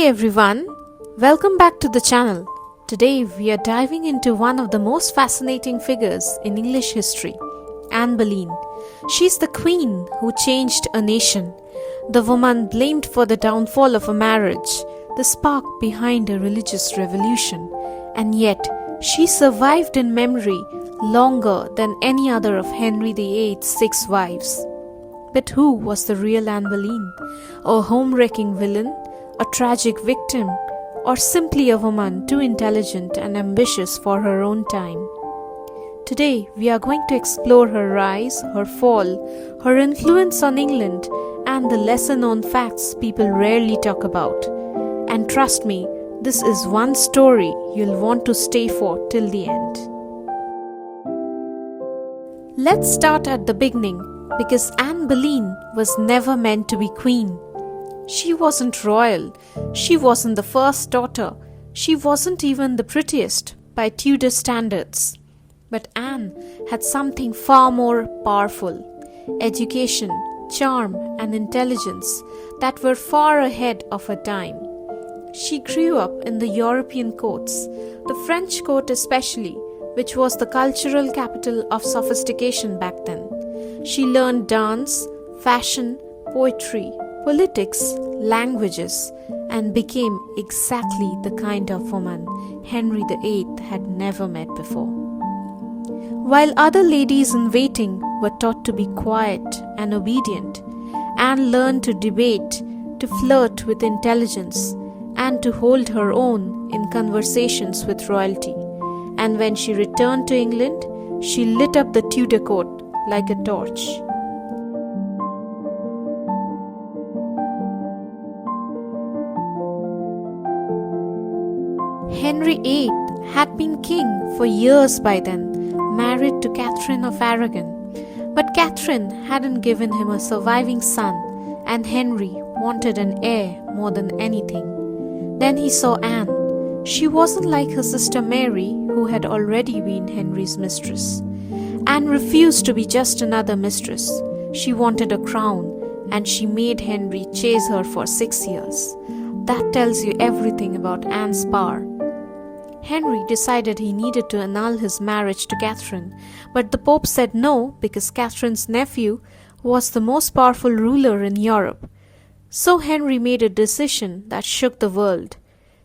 everyone, welcome back to the channel. Today we are diving into one of the most fascinating figures in English history, Anne Boleyn. She's the queen who changed a nation, the woman blamed for the downfall of a marriage, the spark behind a religious revolution, and yet she survived in memory longer than any other of Henry VIII's 6 wives. But who was the real Anne Boleyn? A home-wrecking villain? A tragic victim, or simply a woman too intelligent and ambitious for her own time? Today, we are going to explore her rise, her fall, her influence on England, and the lesser-known facts people rarely talk about. And trust me, this is one story you'll want to stay for till the end. Let's start at the beginning, because Anne Boleyn was never meant to be queen. She wasn't royal, she wasn't the first daughter, she wasn't even the prettiest by Tudor standards. But Anne had something far more powerful: education, charm and intelligence that were far ahead of her time. She grew up in the European courts, the French court especially, which was the cultural capital of sophistication back then. She learned dance, fashion, poetry, politics, languages, and became exactly the kind of woman Henry VIII had never met before. While other ladies in waiting were taught to be quiet and obedient, Anne learned to debate, to flirt with intelligence, and to hold her own in conversations with royalty. And when she returned to England, she lit up the Tudor court like a torch. Henry VIII had been king for years by then, married to Catherine of Aragon. But Catherine hadn't given him a surviving son, and Henry wanted an heir more than anything. Then he saw Anne. She wasn't like her sister Mary, who had already been Henry's mistress. Anne refused to be just another mistress. She wanted a crown, and she made Henry chase her for 6 years. That tells you everything about Anne's power. Henry decided he needed to annul his marriage to Catherine, but the Pope said no because Catherine's nephew was the most powerful ruler in Europe. So Henry made a decision that shook the world.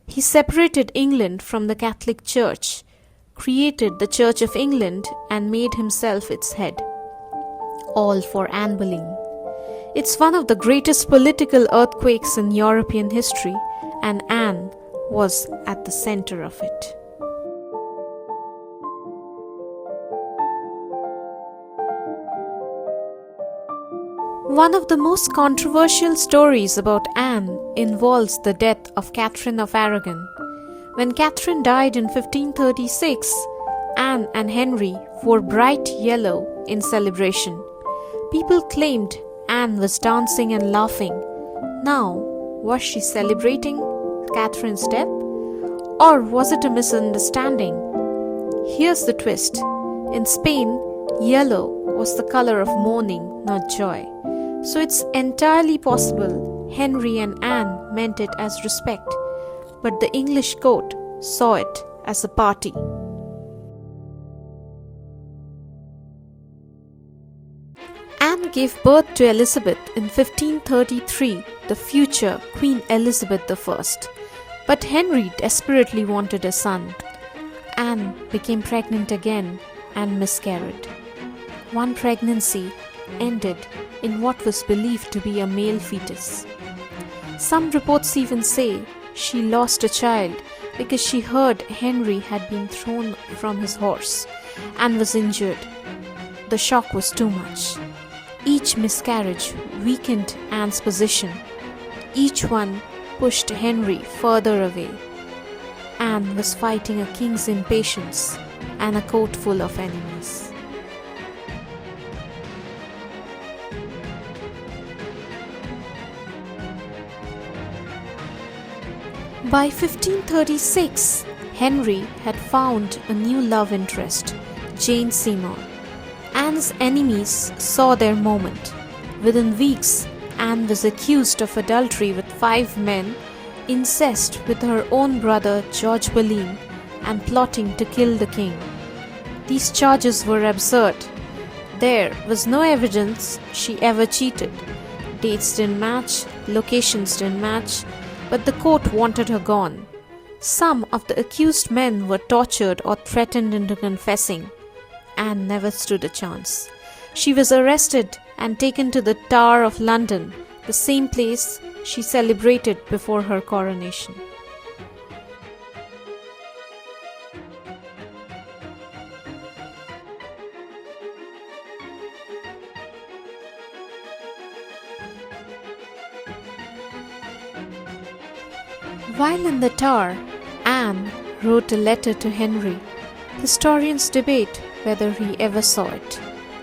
He separated England from the Catholic Church, created the Church of England, and made himself its head. All for Anne Boleyn. It's one of the greatest political earthquakes in European history, and Anne was at the center of it. One of the most controversial stories about Anne involves the death of Catherine of Aragon. When Catherine died in 1536, Anne and Henry wore bright yellow in celebration. People claimed Anne was dancing and laughing. Now, was she celebrating Catherine's death? Or was it a misunderstanding? Here's the twist. In Spain, yellow was the color of mourning, not joy. So it's entirely possible Henry and Anne meant it as respect, but the English court saw it as a party. Anne gave birth to Elizabeth in 1533, the future Queen Elizabeth I. But Henry desperately wanted a son. Anne became pregnant again and miscarried. One pregnancy ended in what was believed to be a male fetus. Some reports even say she lost a child because she heard Henry had been thrown from his horse and was injured. The shock was too much. Each miscarriage weakened Anne's position. Each one pushed Henry further away. Anne was fighting a king's impatience and a court full of enemies. By 1536, Henry had found a new love interest, Jane Seymour. Anne's enemies saw their moment. Within weeks, Anne was accused of adultery with 5 men incest with her own brother George Boleyn, and plotting to kill the king. These charges were absurd. There was no evidence she ever cheated. Dates didn't match, locations didn't match, but the court wanted her gone. Some of the accused men were tortured or threatened into confessing. Anne never stood a chance. She was arrested and taken to the Tower of London, the same place she celebrated before her coronation. While in the Tower, Anne wrote a letter to Henry. Historians debate whether he ever saw it,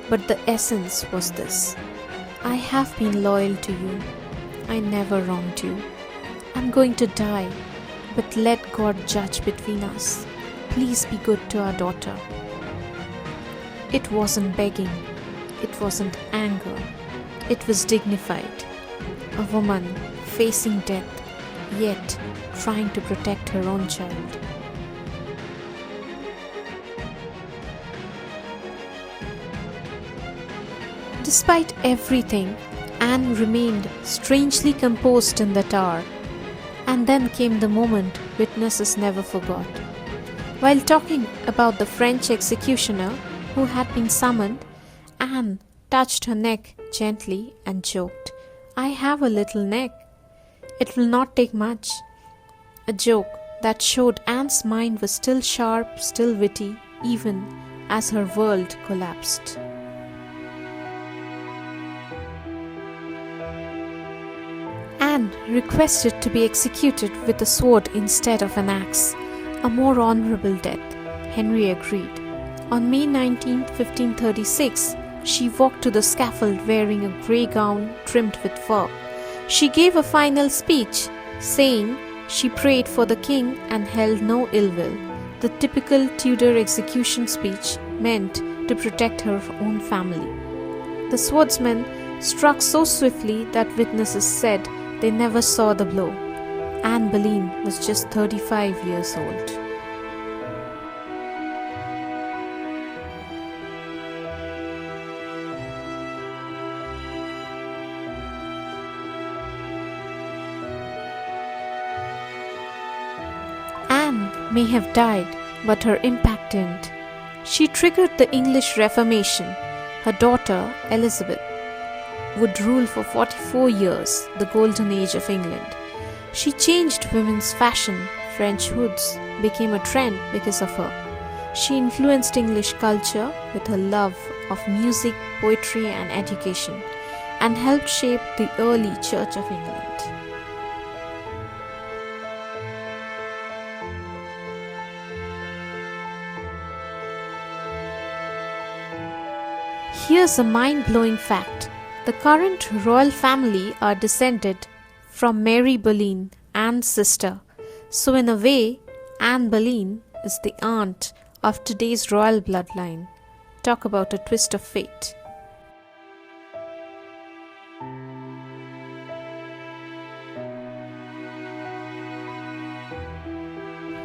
but the essence was this: I have been loyal to you. I never wronged you. I'm going to die, but let God judge between us. Please be good to our daughter. It wasn't begging. It wasn't anger. It was dignified. A woman facing death, yet trying to protect her own child. Despite everything, Anne remained strangely composed in the Tower. And then came the moment witnesses never forgot. While talking about the French executioner who had been summoned, Anne touched her neck gently and joked, "I have a little neck. It will not take much." A joke that showed Anne's mind was still sharp, still witty, even as her world collapsed. Anne requested to be executed with a sword instead of an axe, a more honourable death. Henry agreed. On May 19, 1536, she walked to the scaffold wearing a grey gown trimmed with fur. She gave a final speech, saying she prayed for the king and held no ill will. The typical Tudor execution speech meant to protect her own family. The swordsman struck so swiftly that witnesses said they never saw the blow. Anne Boleyn was just 35 years old. Anne may have died, but her impact didn't. She triggered the English Reformation. Her daughter, Elizabeth, would rule for 44 years, the golden age of England. She changed women's fashion. French hoods became a trend because of her. She influenced English culture with her love of music, poetry, and education, and helped shape the early Church of England. Here's a mind-blowing fact. The current royal family are descended from Mary Boleyn, Anne's sister. So in a way, Anne Boleyn is the aunt of today's royal bloodline. Talk about a twist of fate.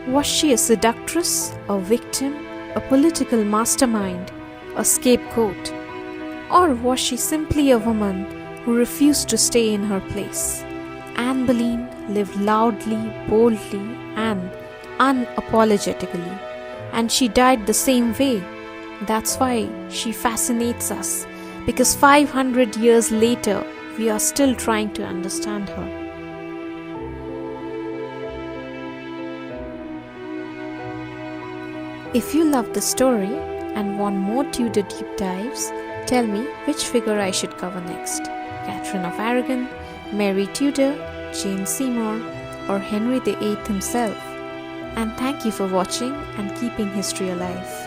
Was she a seductress, a victim, a political mastermind, a scapegoat? Or was she simply a woman who refused to stay in her place? Anne Boleyn lived loudly, boldly, and unapologetically, and she died the same way. That's why she fascinates us, because 500 years later, we are still trying to understand her. If you love the story and want more Tudor deep dives, tell me which figure I should cover next. Catherine of Aragon, Mary Tudor, Jane Seymour, or Henry VIII himself. And thank you for watching and keeping history alive.